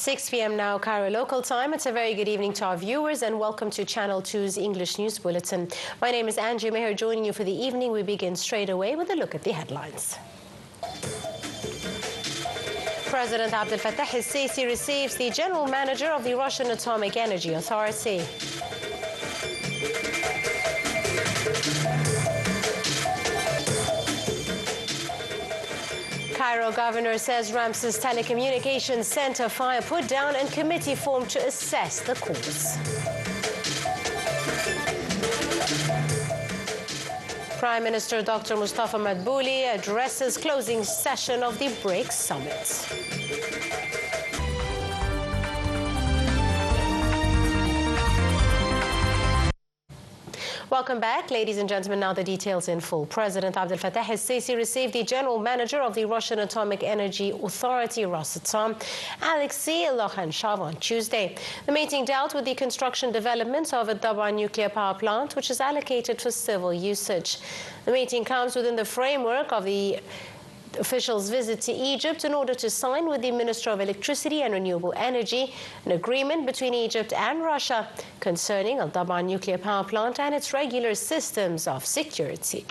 6 p.m. now, Cairo local time. It's a very good evening to our viewers and welcome to Channel 2's English News Bulletin. My name is Angie Meher, joining you for the evening. We begin straight away with a look at the headlines. President Abdel-Fattah el-Sisi receives the General Manager of the Russian Atomic Energy Authority. Cairo governor says Ramses Telecommunications Center fire put down and committee formed to assess the cause. Prime Minister Dr. Mustafa Madbouli addresses closing session of the BRICS summit. Welcome back, ladies and gentlemen. Now the details in full. President Abdel-Fattah el-Sisi received the General Manager of the Russian Atomic Energy Authority, Rosatom, Alexei Lokhanshav, on Tuesday. The meeting dealt with the construction development of a Double nuclear power plant, which is allocated for civil usage. The meeting comes within the framework of the officials' visit to Egypt in order to sign with the Minister of Electricity and Renewable Energy an agreement between Egypt and Russia concerning Al Dab'a nuclear power plant and its regular systems of security.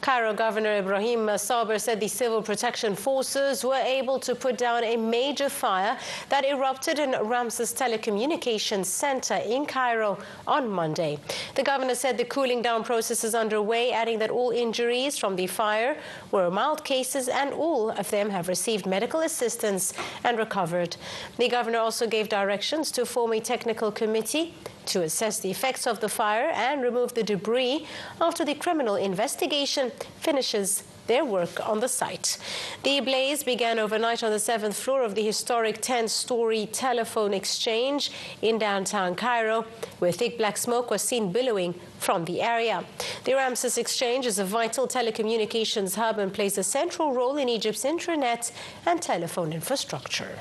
Cairo Governor Ibrahim Saber said the civil protection forces were able to put down a major fire that erupted in Ramses Telecommunications Center in Cairo on Monday. The governor said the cooling down process is underway, adding that all injuries from the fire were mild cases and all of them have received medical assistance and recovered. The governor also gave directions to form a technical committee to assess the effects of the fire and remove the debris after the criminal investigation finishes their work on the site. The blaze began overnight on the 7th floor of the historic 10-story telephone exchange in downtown Cairo, where thick black smoke was seen billowing from the area. The Ramses Exchange is a vital telecommunications hub and plays a central role in Egypt's intranet and telephone infrastructure.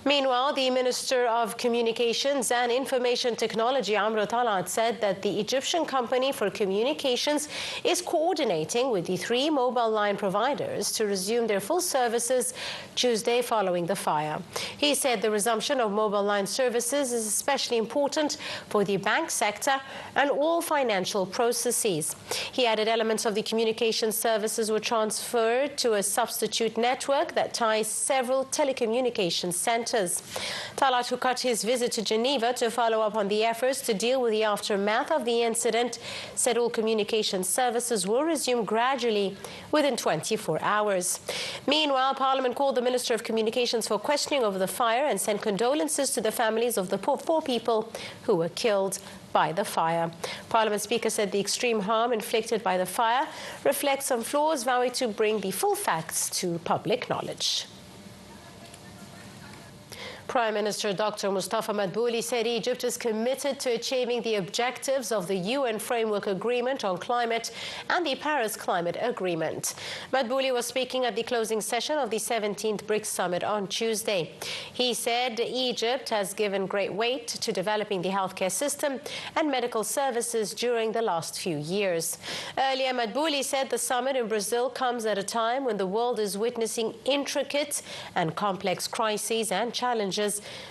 Meanwhile, the Minister of Communications and Information Technology, Amr Talat, said that the Egyptian Company for Communications is coordinating with the 3 mobile line providers to resume their full services Tuesday following the fire. He said the resumption of mobile line services is especially important for the bank sector and all financial processes. He added elements of the communication services were transferred to a substitute network that ties several telecommunications centers. Talat, who cut his visit to Geneva to follow up on the efforts to deal with the aftermath of the incident, said all communication services will resume gradually within 24 hours. Meanwhile, Parliament called the Minister of Communications for questioning over the fire and sent condolences to the families of the 4 people who were killed by the fire. Parliament Speaker said the extreme harm inflicted by the fire reflects some flaws, vowing to bring the full facts to public knowledge. Prime Minister Dr. Mustafa Madbouli said Egypt is committed to achieving the objectives of the UN Framework Agreement on Climate and the Paris Climate Agreement. Madbouli was speaking at the closing session of the 17th BRICS Summit on Tuesday. He said Egypt has given great weight to developing the healthcare system and medical services during the last few years. Earlier, Madbouli said the summit in Brazil comes at a time when the world is witnessing intricate and complex crises and challenges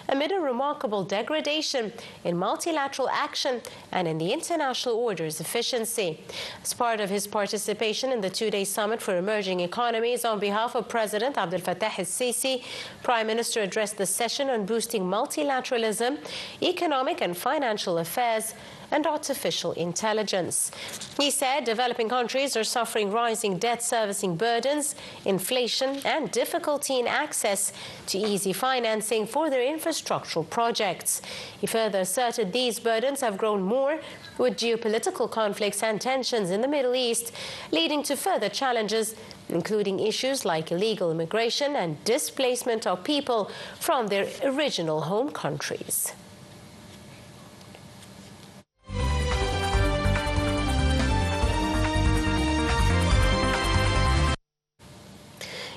amid a remarkable degradation in multilateral action and in the international order's efficiency. As part of his participation in the 2-day summit for emerging economies, on behalf of President Abdel-Fattah el-Sisi, Prime Minister addressed the session on boosting multilateralism, economic and financial affairs, and artificial intelligence. He said developing countries are suffering rising debt servicing burdens, inflation, and difficulty in access to easy financing for their infrastructural projects. He further asserted these burdens have grown more with geopolitical conflicts and tensions in the Middle East, leading to further challenges, including issues like illegal immigration and displacement of people from their original home countries.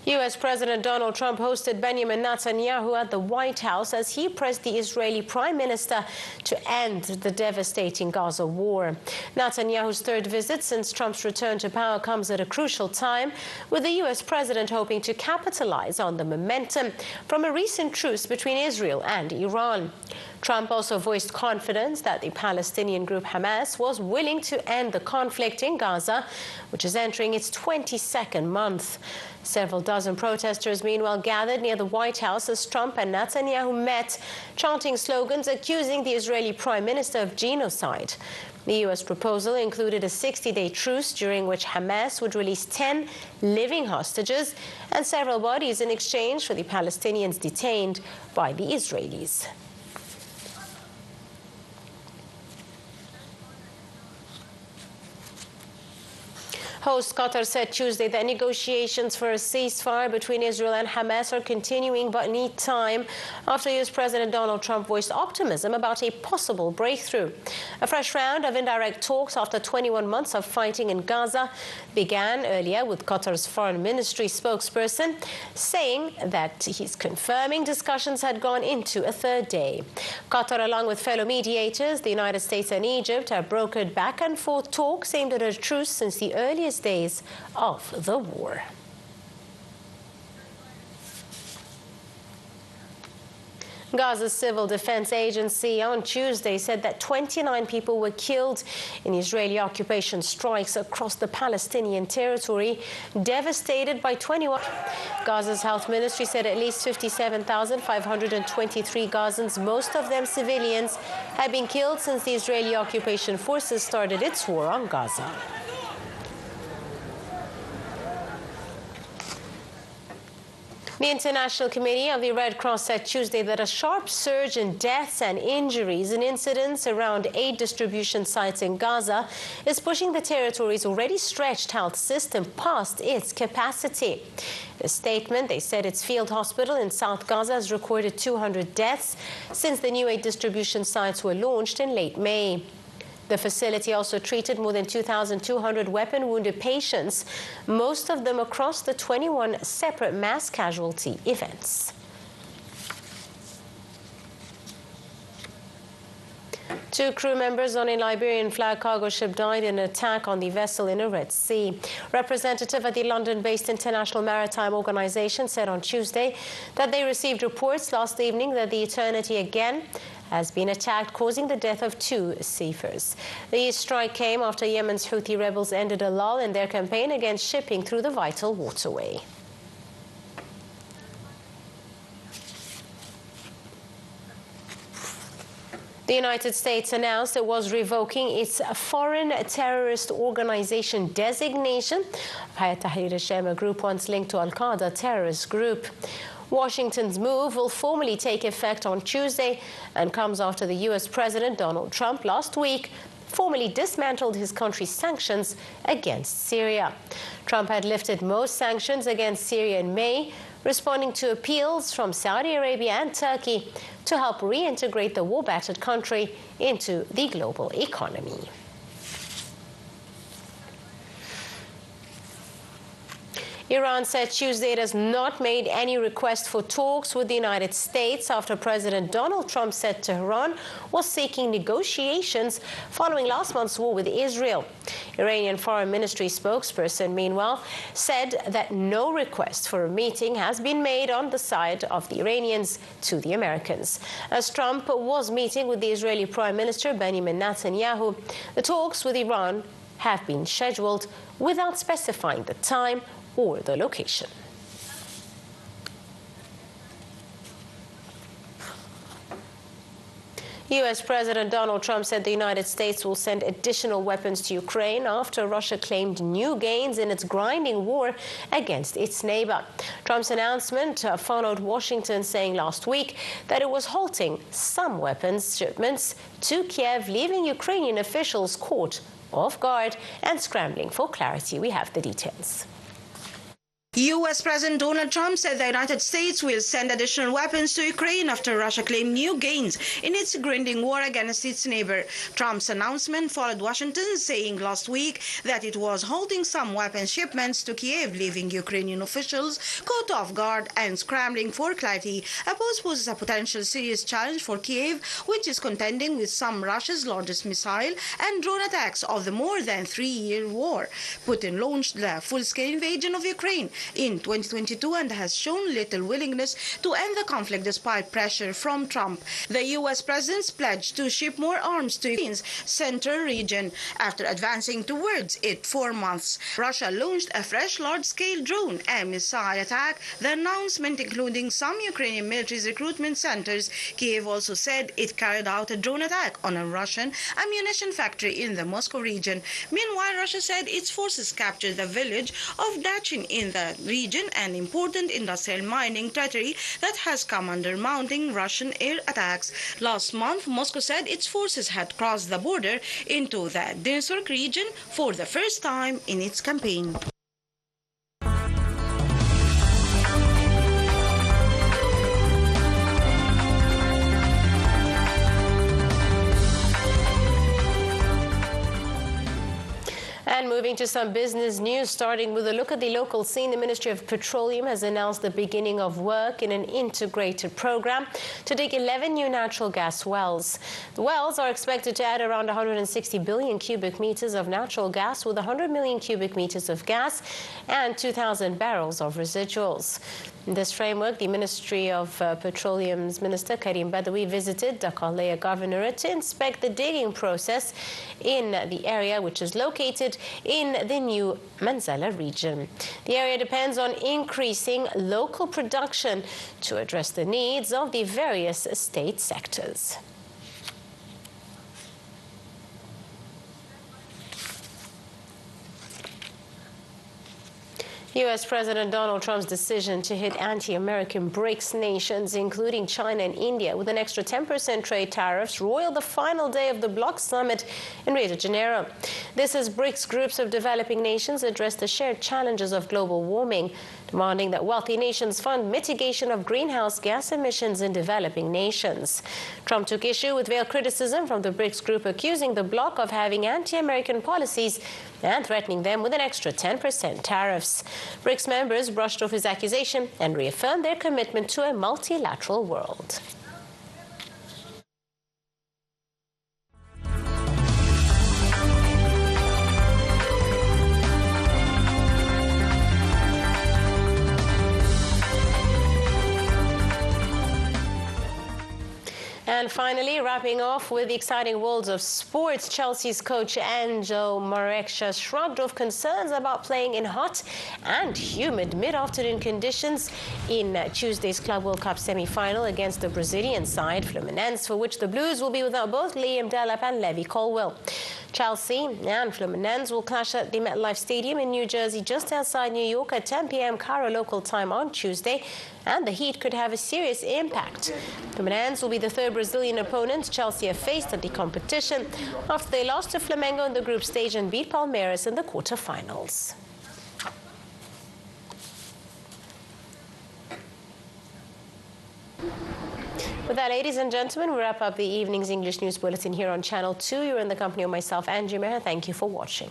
U.S. President Donald Trump hosted Benjamin Netanyahu at the White House as he pressed the Israeli Prime Minister to end the devastating Gaza war. Netanyahu's third visit since Trump's return to power comes at a crucial time, with the U.S. president hoping to capitalize on the momentum from a recent truce between Israel and Iran. Trump also voiced confidence that the Palestinian group Hamas was willing to end the conflict in Gaza, which is entering its 22nd month. Several dozen protesters, meanwhile, gathered near the White House as Trump and Netanyahu met, chanting slogans accusing the Israeli Prime Minister of genocide. The U.S. proposal included a 60-day truce during which Hamas would release 10 living hostages and several bodies in exchange for the Palestinians detained by the Israelis. Host Qatar said Tuesday that negotiations for a ceasefire between Israel and Hamas are continuing but need time after U.S. President Donald Trump voiced optimism about a possible breakthrough. A fresh round of indirect talks after 21 months of fighting in Gaza began earlier, with Qatar's foreign ministry spokesperson saying that he's confirming discussions had gone into a third day. Qatar, along with fellow mediators, the United States and Egypt, have brokered back-and-forth talks aimed at a truce since the earliest days of the war. Gaza's Civil Defense Agency on Tuesday said that 29 people were killed in Israeli occupation strikes across the Palestinian territory, devastated by 21. Gaza's health ministry said at least 57,523 Gazans, most of them civilians, had been killed since the Israeli occupation forces started its war on Gaza. The International Committee of the Red Cross said Tuesday that a sharp surge in deaths and injuries and incidents around aid distribution sites in Gaza is pushing the territory's already stretched health system past its capacity. In a statement, they said its field hospital in South Gaza has recorded 200 deaths since the new aid distribution sites were launched in late May. The facility also treated more than 2,200 weapon-wounded patients, most of them across the 21 separate mass casualty events. Two crew members on a Liberian flag cargo ship died in an attack on the vessel in the Red Sea. Representative at the London-based International Maritime Organization said on Tuesday that they received reports last evening that the Eternity again has been attacked, causing the death of 2 seafarers. The strike came after Yemen's Houthi rebels ended a lull in their campaign against shipping through the vital waterway. The United States announced it was revoking its foreign terrorist organization designation. Hayat Tahrir al-Sham, a group once linked to Al-Qaeda terrorist group. Washington's move will formally take effect on Tuesday and comes after the U.S. President Donald Trump last week formally dismantled his country's sanctions against Syria. Trump had lifted most sanctions against Syria in May, responding to appeals from Saudi Arabia and Turkey to help reintegrate the war-battered country into the global economy. Iran said Tuesday it has not made any request for talks with the United States after President Donald Trump said Tehran was seeking negotiations following last month's war with Israel. Iranian Foreign Ministry spokesperson, meanwhile, said that no request for a meeting has been made on the side of the Iranians to the Americans. As Trump was meeting with the Israeli Prime Minister Benjamin Netanyahu, the talks with Iran have been scheduled without specifying the time or the location. U.S. President Donald Trump said the United States will send additional weapons to Ukraine after Russia claimed new gains in its grinding war against its neighbor. Trump's announcement followed Washington saying last week that it was halting some weapons shipments to Kiev, leaving Ukrainian officials caught off guard and scrambling for clarity. We have the details. U.S. President Donald Trump said the United States will send additional weapons to Ukraine after Russia claimed new gains in its grinding war against its neighbor. Trump's announcement followed Washington saying last week that it was halting some weapons shipments to Kiev, leaving Ukrainian officials caught off guard and scrambling for clarity. A pause poses a potential serious challenge for Kiev, which is contending with some Russia's largest missile and drone attacks of the more than 3-year war. Putin launched the full-scale invasion of Ukraine in 2022 and has shown little willingness to end the conflict despite pressure from Trump. The U.S. president's pledged to ship more arms to Ukraine's central region after advancing towards it for months. Russia launched a fresh large-scale drone and missile attack, the announcement including some Ukrainian military's recruitment centers. Kiev also said it carried out a drone attack on a Russian ammunition factory in the Moscow region. Meanwhile, Russia said its forces captured the village of Dachin in the region, an important industrial mining territory that has come under mounting Russian air attacks. Last month, Moscow said its forces had crossed the border into the Donetsk region for the first time in its campaign. And moving to some business news, starting with a look at the local scene, the Ministry of Petroleum has announced the beginning of work in an integrated program to dig 11 new natural gas wells. The wells are expected to add around 160 billion cubic meters of natural gas with 100 million cubic meters of gas and 2,000 barrels of residuals. In this framework, the Ministry of Petroleum's Minister Karim Badawi visited the Dakar Governorate to inspect the digging process in the area, which is located in the new Manzala region. The area depends on increasing local production to address the needs of the various state sectors. U.S. President Donald Trump's decision to hit anti-American BRICS nations, including China and India, with an extra 10% trade tariffs, roiled the final day of the bloc summit in Rio de Janeiro. This as BRICS groups of developing nations address the shared challenges of global warming, demanding that wealthy nations fund mitigation of greenhouse gas emissions in developing nations. Trump took issue with veiled criticism from the BRICS group, accusing the bloc of having anti-American policies and threatening them with an extra 10% tariffs. BRICS members brushed off his accusation and reaffirmed their commitment to a multilateral world. And finally, wrapping off with the exciting worlds of sports, Chelsea's coach Angel Maresca shrugged off concerns about playing in hot and humid mid-afternoon conditions in Tuesday's Club World Cup semi-final against the Brazilian side Fluminense, for which the Blues will be without both Liam Delap and Levi Colwill. Chelsea and Fluminense will clash at the MetLife Stadium in New Jersey, just outside New York, at 10 p.m. Cairo local time on Tuesday, and the heat could have a serious impact. Fluminense will be the third Brazilian opponent Chelsea have faced at the competition after they lost to Flamengo in the group stage and beat Palmeiras in the quarterfinals. With that, ladies and gentlemen, we wrap up the evening's English News Bulletin here on Channel 2. You're in the company of myself, Angie Meher. Thank you for watching.